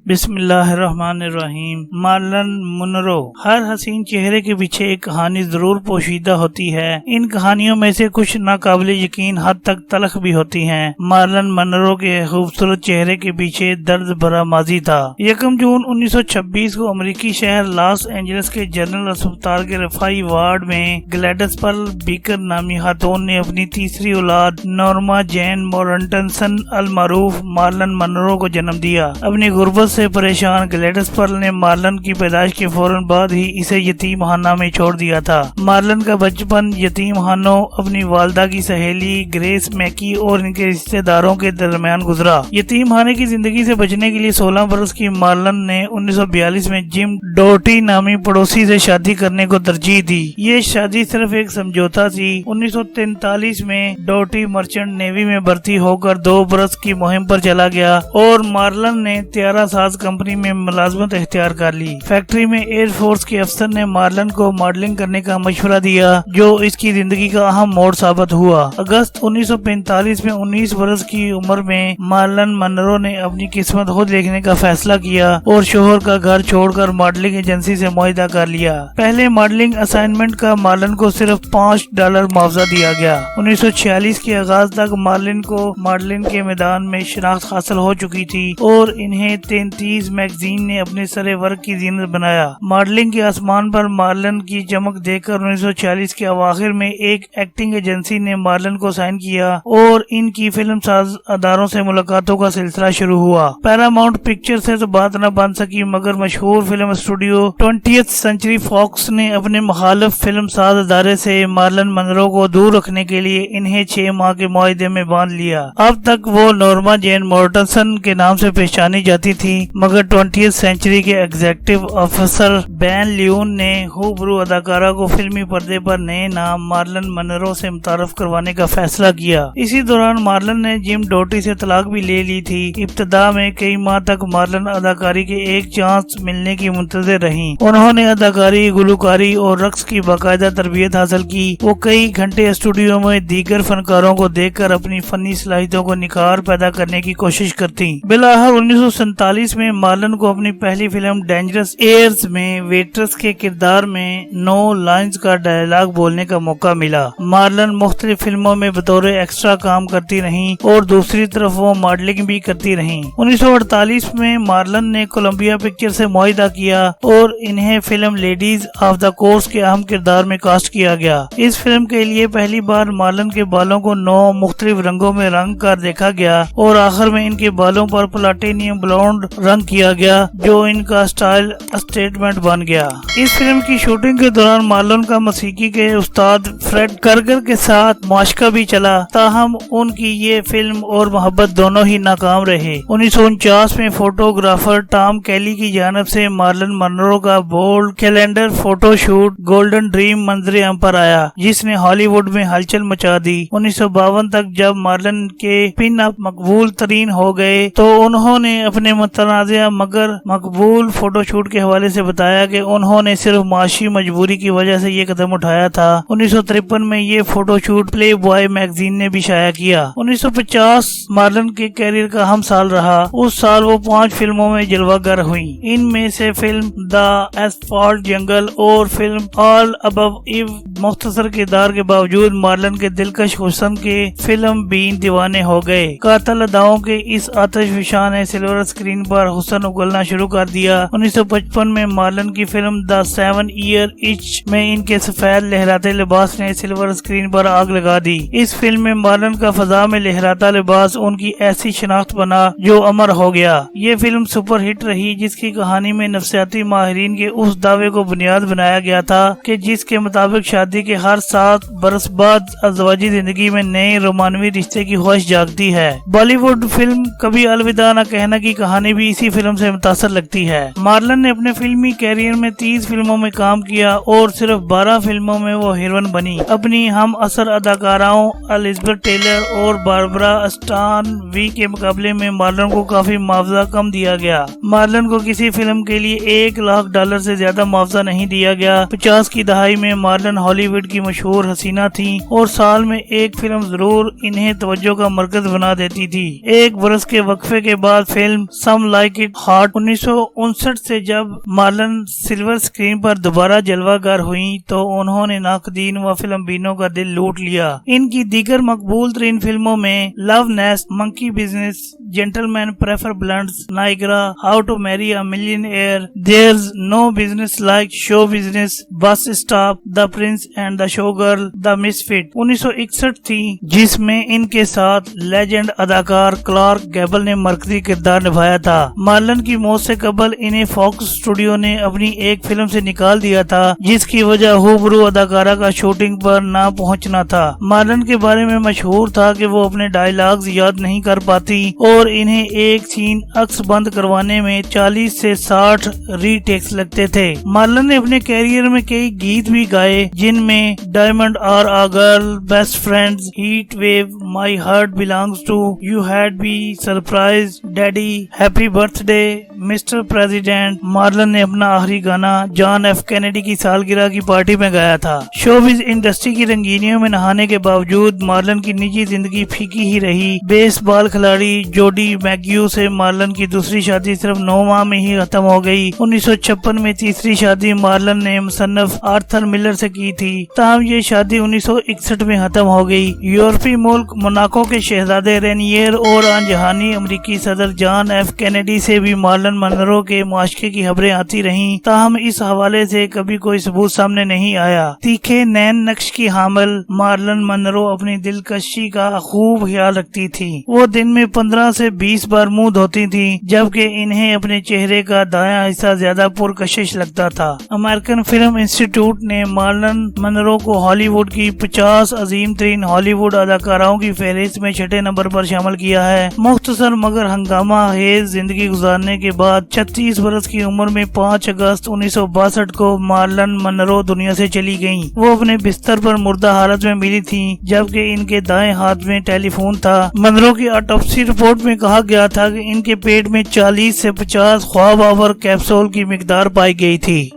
بسم اللہ الرحمن الرحیم۔ Marlene Munro. ہر حسین چہرے کے پیچھے ایک کہانی ضرور پوشیدہ ہوتی ہے۔ ان کہانیوں میں سے کچھ ناقابل یقین حد تک تلخ بھی ہوتی ہیں۔ مارلن منرو کے خوبصورت چہرے کے پیچھے درد بھرا ماضی تھا۔ 1 جون 1926 کو امریکی شہر لاس اینجلس کے جنرل اسپتال کے رفاعی وارڈ میں گلیڈس پرل بیکر نامی خاتون نے اپنی تیسری اولاد نورما جین مورٹنسن المعروف مارلن منرو کو جنم دیا۔ اپنی غربت سے پریشان گلیڈس پرل نے مارلن کی پیدائش کے فوراً بعد ہی اسے یتیم خانہ میں چھوڑ دیا تھا۔ مارلن کا بچپن یتیم خانوں، اپنی والدہ کی سہیلی گریس میکی اور ان کے رشتہ داروں کے درمیان گزرا۔ یتیم خانے کی زندگی سے بچنے کے لیے 16 برس کی مارلن نے 1942 میں جم ڈوٹی نامی پڑوسی سے شادی کرنے کو ترجیح دی۔ یہ شادی صرف ایک سمجھوتا تھی۔ 1943 میں ڈوٹی مرچنٹ نیوی میں بھرتی ہو کر 2 برس کی مہم پر چلا گیا اور مارلن نے طیارہ ساز کمپنی میں ملازمت اختیار کر لی۔ فیکٹری میں ایئر فورس کے افسر نے مارلن کو ماڈلنگ کرنے کا مشورہ دیا جو اس کی زندگی کا اہم موڑ ثابت ہوا۔ اگست 1945 میں 19 برس کی عمر میں مارلن منرو نے اپنی قسمت خود لکھنے کا فیصلہ کیا اور شوہر کا گھر چھوڑ کر ماڈلنگ ایجنسی سے معاہدہ کر لیا۔ پہلے ماڈلنگ اسائنمنٹ کا مارلن کو صرف $5 معاوضہ دیا گیا۔ 1946 کے آغاز تک مارلن کو ماڈلنگ کے میدان میں شناخت حاصل ہو چکی تھی اور انہیں 33 میگزین نے اپنے سر ورق کی زینت بنایا۔ ماڈلنگ کے آسمان پر مارلن کی چمک دیکھ کر 1946 کے اواخر میں ایک ایکٹنگ ایجنسی نے مارلن کو سائن کیا اور ان کی فلم ساز اداروں سے ملاقاتوں کا سلسلہ شروع ہوا۔ پیراماؤنٹ پکچر سے تو بات نہ بن سکی مگر مشہور film studio 20th century Fox نے اپنے مخالف فلم ساز ادارے سے مارلن منرو کو دور رکھنے کے لیے انہیں 6 ماہ کے معاہدے میں باندھ لیا۔ اب تک وہ نورما جین مورٹنسن کے نام سے پہچانی جاتی تھی مگر 20th سینچری کے ایگزیکٹو افسر بین لیون نے خوبرو اداکارہ کو فلمی پردے پر نئے نام مارلن منرو سے متعارف کروانے کا فیصلہ کیا۔ اسی دوران مارلن نے جم ڈوٹی سے طلاق بھی لے لی تھی۔ ابتدا میں کئی ماہ تک مارلن اداکاری کے ایک چانس ملنے کی منتظر رہیں۔ انہوں نے اداکاری، گلوکاری اور رقص کی باقاعدہ تربیت حاصل کی۔ وہ کئی گھنٹے اسٹوڈیو میں دیگر فنکاروں کو دیکھ کر اپنی فنی صلاحیتوں کو نکھار پیدا کرنے کی کوشش کرتی۔ بالآخر 1947 میں مارلن کو اپنی پہلی فلم ڈینجرس ایئرز میں ویٹرس کے کردار میں 9 لائنز کا ڈائلاگ بولنے کا موقع ملا۔ مارلن مختلف فلموں میں بطور ایکسٹرا کام کرتی رہیں اور دوسری طرف وہ ماڈلنگ بھی کرتی رہیں۔ 1948 میں مارلن نے کولمبیا پکچر سے معاہدہ کیا اور انہیں film ladies of the course کے اہم کردار میں کاسٹ کیا گیا۔ اس فلم کے لیے پہلی بار مارلن کے بالوں کو 9 مختلف رنگوں میں رنگ کر دیکھا گیا اور آخر میں ان کے بالوں پر پلاٹینیم بلونڈ رنگ کیا گیا جو ان کا سٹائل اسٹیٹمنٹ بن گیا۔ اس فلم کی شوٹنگ کے دوران مارلن کا موسیقی کے استاد فریڈ کرگر کے ساتھ معاشقہ بھی چلا، تاہم ان کی یہ فلم اور محبت دونوں ہی ناکام رہے۔ 1949 میں فوٹوگرافر ٹام کیلی کی جانب سے مارلن منرو کا bold calendar photo shoot golden dream منظر عام پر آیا جس نے ہالی ووڈ میں ہلچل مچا دی۔ 1952 تک جب مارلن کے پن اپ مقبول ترین ہو گئے تو انہوں نے اپنے متنازع مگر مقبول فوٹو شوٹ کے حوالے سے بتایا کہ انہوں نے صرف معاشی مجبوری کی وجہ سے یہ قدم اٹھایا تھا۔ 1953 میں یہ فوٹو شوٹ پلے بوائے میگزین نے بھی شائع کیا۔ 1950 مارلن کے کیریئر کا اہم سال رہا۔ اس سال وہ 5 فلموں میں جلوہ گر ہوئیں۔ ان میں سے فلم دا ایسفالٹ جنگل اور فلم آل ابو ایو مختصر کردار کے باوجود مارلن کے دلکش حسن کے فلم بین دیوانے ہو گئے۔ قاتل اداؤں کے اس آتش فشاں نے سلور اسکرین پر حسن اگلنا شروع کر دیا۔ 1955 میں مارلن کی فلم دا 7 ایئر ایچ میں ان کے سفید لہراتے لباس نے سلور اسکرین پر آگ لگا دی۔ اس فلم میں مارلن کا فضا میں لہراتا لباس ان کی ایسی شناخت بنا جو امر ہو گیا۔ یہ فلم سپر ہٹ رہی جس کی کہانی میں نفسیاتی ماہرین کے اس دعوے کو بنیاد بنایا گیا تھا کہ جس کے مطابق شادی کے ہر 7 برس بعد ازدواجی زندگی میں نئے رومانوی رشتے کی خواہش جاگتی ہے۔ بالی ووڈ فلم کبھی الوداع نہ کہنا کی کہانی بھی اسی فلم سے متاثر لگتی ہے۔ مارلن نے اپنے فلمی کیریئر میں 30 فلموں میں کام کیا اور صرف 12 فلموں میں وہ ہیروئن بنی۔ اپنی ہم اثر اداکاراؤں الزبتھ ٹیلر اور باربرا اسٹان وی کے مقابلے میں مارلن کو کافی معاوضہ کم دیا گیا۔ مارلن کو کسی فلم کے لیے $1,00,000 سے زیادہ معاوضہ نہیں دیا گیا۔ 50 کی دہائی میں مارلن ہالی ووڈ کی مشہور حسینہ تھیں اور سال میں ایک فلم ضرور انہیں توجہ کا مرکز بنا دیتی تھی۔ 1 برس کے وقفے کے بعد film some like it hot 1959 سے جب مارلن سلور اسکرین پر دوبارہ جلوہ گر ہوئیں تو انہوں نے ناقدین و فلم بینوں کا دل لوٹ لیا۔ ان کی دیگر مقبول ترین فلموں میں love nest, monkey business, gentlemen prefer blondes, Niagara, how to marry a millionaire, there's no business like show business, bus stop, the prince and the showgirl, the misfit 1961 تھی، جس میں ان کے ساتھ legend اداکار Clarke gable نے مرکزی کردار نبھایا تھا۔ مارلن کی موت سے قبل انہیں فاکس اسٹوڈیو نے اپنی ایک فلم سے نکال دیا تھا، جس کی وجہ ہُبرو اداکارہ کا شوٹنگ پر نہ پہنچنا تھا۔ مارلن کے بارے میں مشہور تھا کہ وہ اپنے ڈائیلاگز یاد نہیں کر پاتی اور انہیں ایک سین عکس بند کروانے میں 40 سے 60 ری ٹیکس لگتے تھے۔ مارلن نے اپنے کیریئر میں کئی گیت بھی گائے، جن میں diamond are a girl, best friends, heat wave, my heart belongs to you, head be surprise, daddy, happy birth day, mister president. Marlene نے اپنا آخری گانا جان ایف کینیڈی کی سالگرہ کی پارٹی میں گایا تھا۔ شوبز انڈسٹری کی رنگینیوں میں نہانے کے باوجود مارلن کی نجی زندگی پھیکی ہی رہی۔ بیس بال کھلاڑی جوڈی میگیو سے مارلن کی دوسری شادی صرف 9 ماہ میں ہی ختم ہو گئی۔ 1956 میں تیسری شادی مارلن نے مصنف آرتھر ملر سے کی تھی، تاہم یہ شادی 1961 میں ختم ہو گئی۔ یورپی ملک موناکو کے شہزادے رینیئر اور آن جہانی امریکی صدر جان ایف کینیڈی سے بھی مارلن منرو کے معاشقے کی خبریں آتی رہیں، تاہم اس حوالے سے کبھی کوئی ثبوت سامنے نہیں آیا۔ تیکھے نین نقش کی حامل مارلن منرو اپنی دلکشی کا خوب خیال رکھتی تھی۔ وہ دن میں 15 سے 20 بار منہ دھوتی تھی، جبکہ انہیں اپنے چہرے کا دایاں حصہ زیادہ پرکشش لگتا تھا۔ امریکن فلم انسٹیٹیوٹ نے مارلن منرو کو ہالی ووڈ کی 50 عظیم ترین ہالی ووڈ اداکاراؤں کی فہرست میں 6 نمبر پر شامل کیا ہے۔ مختصر مگر ہنگامہ خیز زندگی گزارنے کے بعد 36 برس کی عمر میں 5 اگست 1962 کو مارلن منرو دنیا سے چلی گئیں۔ وہ اپنے بستر پر مردہ حالت میں ملی تھیں، جبکہ ان کے دائیں ہاتھ میں ٹیلی فون تھا۔ منرو کی آٹوپسی رپورٹ میں کہا گیا تھا کہ ان کے پیٹ میں 40 سے 50 خواب آور کیپسول کی مقدار پائی گئی تھی۔